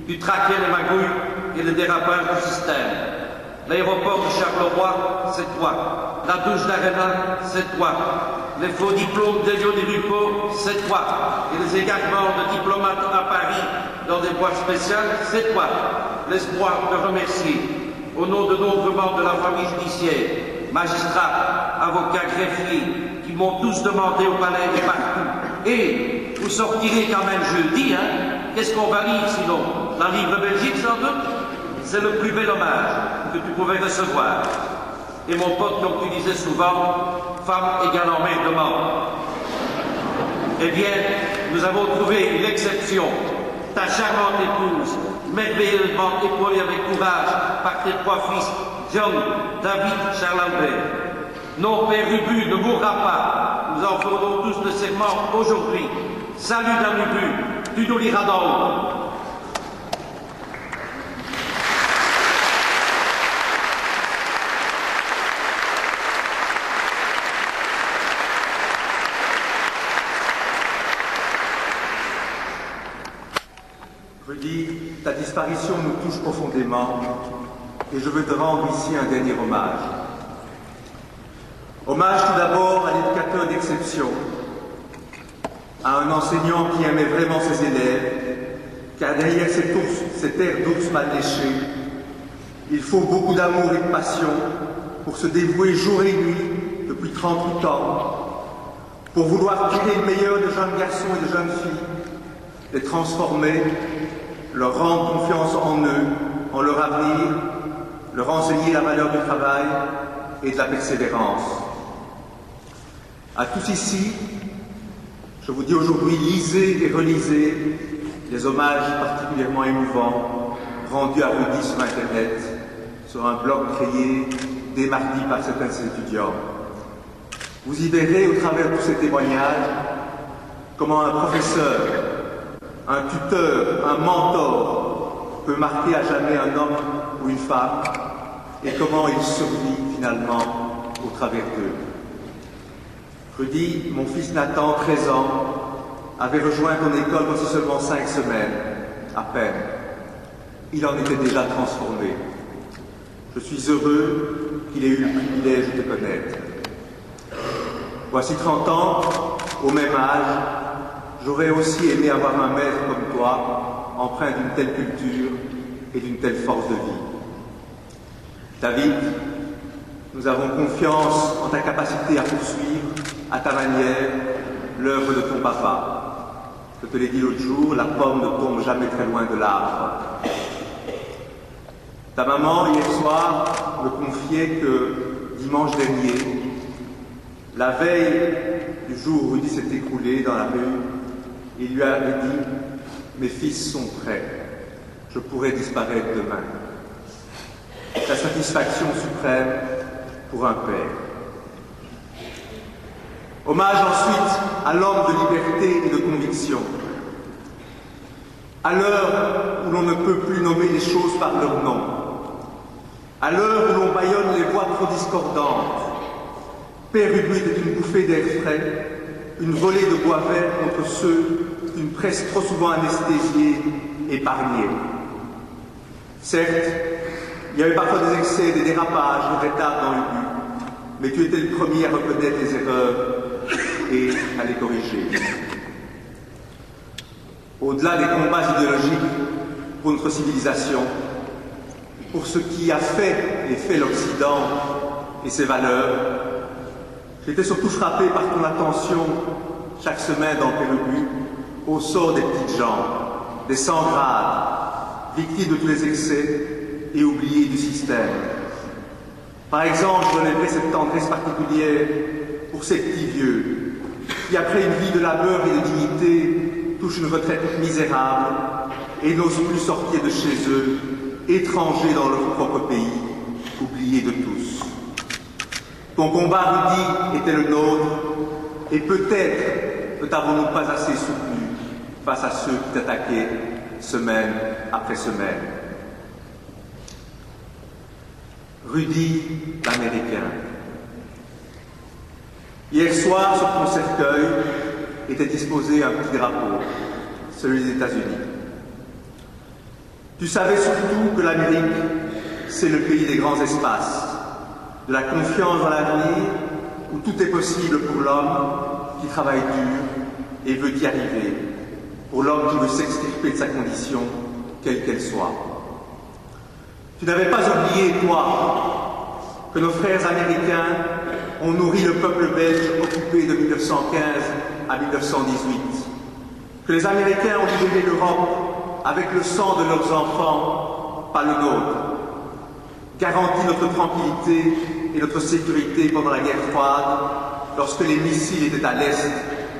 Tu traquais les magouilles et le dérapage du système. L'aéroport de Charleroi, c'est toi. La douche d'Arena, c'est toi. Les faux diplômes d'Elio Di Rupo, c'est toi. Et les égarements de diplomates à Paris dans des boîtes spéciales, c'est toi. L'espoir de remercier, au nom de nombreux membres de la famille judiciaire, magistrats, avocats, greffiers, qui m'ont tous demandé au palais et partout. Et vous sortirez quand même jeudi, hein? Qu'est-ce qu'on va lire sinon? La Livre Belgique sans doute? C'est le plus bel hommage que tu pouvais recevoir. Et mon pote, comme tu disais souvent, femme égale en main de mort. Eh bien, nous avons trouvé une exception. Ta charmante épouse, merveilleusement épaulée avec courage par tes trois fils, John, David, Charles-Albert. Non, Père Ubu ne mourra pas. Nous en ferons tous le serment aujourd'hui. Salut d'un Ubu, tu nous liras d'en haut. Rudy, ta disparition nous touche profondément et je veux te rendre ici un dernier hommage. Hommage tout d'abord à l'éducateur d'exception, à un enseignant qui aimait vraiment ses élèves, car derrière cet air d'ours mal léché, il faut beaucoup d'amour et de passion pour se dévouer jour et nuit depuis 38 ans, pour vouloir tirer le meilleur de jeunes garçons et de jeunes filles, les transformer, leur rendre confiance en eux, en leur avenir, leur enseigner la valeur du travail et de la persévérance. À tous ici, je vous dis aujourd'hui, lisez et relisez les hommages particulièrement émouvants rendus à Rudy sur Internet, sur un blog créé dès mardi par certains étudiants. Vous y verrez au travers de tous ces témoignages comment un professeur, un tuteur, un mentor peut marquer à jamais un homme ou une femme et comment il survit finalement au travers d'eux. Rudy, mon fils Nathan, 13 ans, avait rejoint ton école voici seulement 5 semaines, à peine. Il en était déjà transformé. Je suis heureux qu'il ait eu le privilège de te connaître. Voici 30 ans, au même âge, j'aurais aussi aimé avoir un maître comme toi, empreint d'une telle culture et d'une telle force de vie. David, nous avons confiance en ta capacité à poursuivre, à ta manière, l'œuvre de ton papa. Je te l'ai dit l'autre jour, la pomme ne tombe jamais très loin de l'arbre. Ta maman, hier soir, me confiait que dimanche dernier, la veille du jour où Rudy s'est écroulé dans la rue, il lui avait dit « Mes fils sont prêts, je pourrai disparaître demain. » La satisfaction suprême pour un père. Hommage ensuite à l'homme de liberté et de conviction. À l'heure où l'on ne peut plus nommer les choses par leur nom, à l'heure où l'on bâillonne les voix trop discordantes, Père Ubu était une bouffée d'air frais, une volée de bois vert contre ceux qu'une presse trop souvent anesthésiée épargnée. Certes, il y a eu parfois des excès, des dérapages, des retards dans Ubu, mais tu étais le premier à reconnaître les erreurs et à les corriger. Au-delà des combats idéologiques pour notre civilisation, pour ce qui a fait et fait l'Occident et ses valeurs, j'étais surtout frappé par ton attention, chaque semaine dans Père Ubu, au sort des petites gens, des sans-grades, victimes de tous les excès et oubliés du système. Par exemple, je lèverai cette tendresse particulière pour ces petits vieux, qui après une vie de labeur et de dignité, touchent une retraite misérable et n'osent plus sortir de chez eux, étrangers dans leur propre pays, oubliés de tous. Ton combat, Rudy, était le nôtre, et peut-être ne t'avons-nous pas assez soutenu face à ceux qui t'attaquaient semaine après semaine. Rudy, l'Américain. Hier soir, sur ton cercueil, était disposé un petit drapeau, celui des États-Unis. Tu savais surtout que l'Amérique, c'est le pays des grands espaces, de la confiance dans l'avenir, où tout est possible pour l'homme qui travaille dur et veut y arriver, pour l'homme qui veut s'extirper de sa condition, quelle qu'elle soit. Tu n'avais pas oublié, toi, que nos frères américains ont nourri le peuple belge occupé de 1915 à 1918, que les Américains ont libéré l'Europe avec le sang de leurs enfants, pas le nôtre, garanti notre tranquillité et notre sécurité pendant la guerre froide, lorsque les missiles étaient à l'est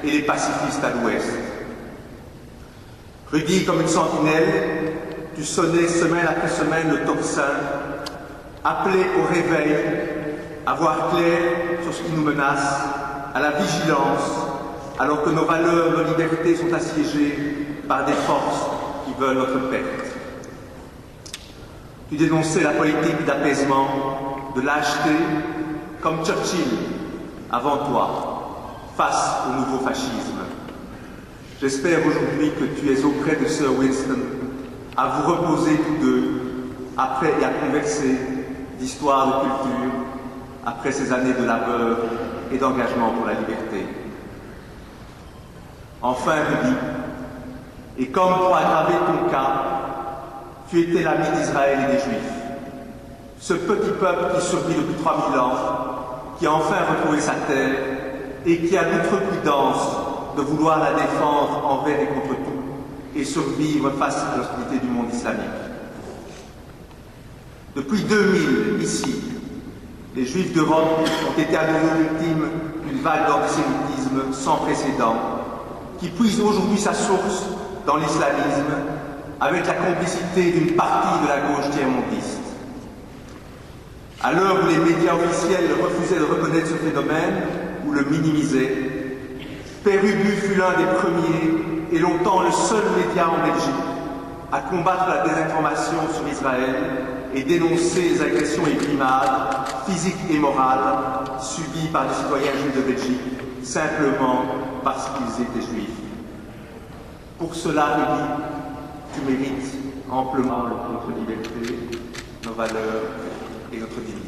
et les pacifistes à l'ouest. Rudi comme une sentinelle, tu sonnais semaine après semaine le tocsin, appelé au réveil, à voir clair sur ce qui nous menace, à la vigilance, alors que nos valeurs, nos libertés sont assiégées par des forces qui veulent notre perte. Tu dénonçais la politique d'apaisement, de lâcheté, comme Churchill, avant toi, face au nouveau fascisme. J'espère aujourd'hui que tu es auprès de Sir Winston, à vous reposer tous deux, après et à converser d'histoire, de culture, après ces années de labeur et d'engagement pour la liberté. Enfin, Rudy, et comme pour aggraver ton cas, tu étais l'ami d'Israël et des Juifs. Ce petit peuple qui survit depuis 3000 ans, qui a enfin retrouvé sa terre et qui a l'outrecuidance de vouloir la défendre envers et contre tout et survivre face à l'hostilité du monde islamique. Depuis 2000, ici, les Juifs d'Europe ont été à nouveau victimes d'une vague d'antisémitisme sans précédent qui puise aujourd'hui sa source dans l'islamisme avec la complicité d'une partie de la gauche tiers-mondiste. À l'heure où les médias officiels refusaient de reconnaître ce phénomène ou le minimisaient, Père Ubu fut l'un des premiers et longtemps le seul média en Belgique à combattre la désinformation sur Israël et dénoncer les agressions et brimades, physiques et morales, subies par les citoyens juifs de Belgique, simplement parce qu'ils étaient juifs. Pour cela, Rudy, tu mérites amplement notre liberté, nos valeurs et notre dignité.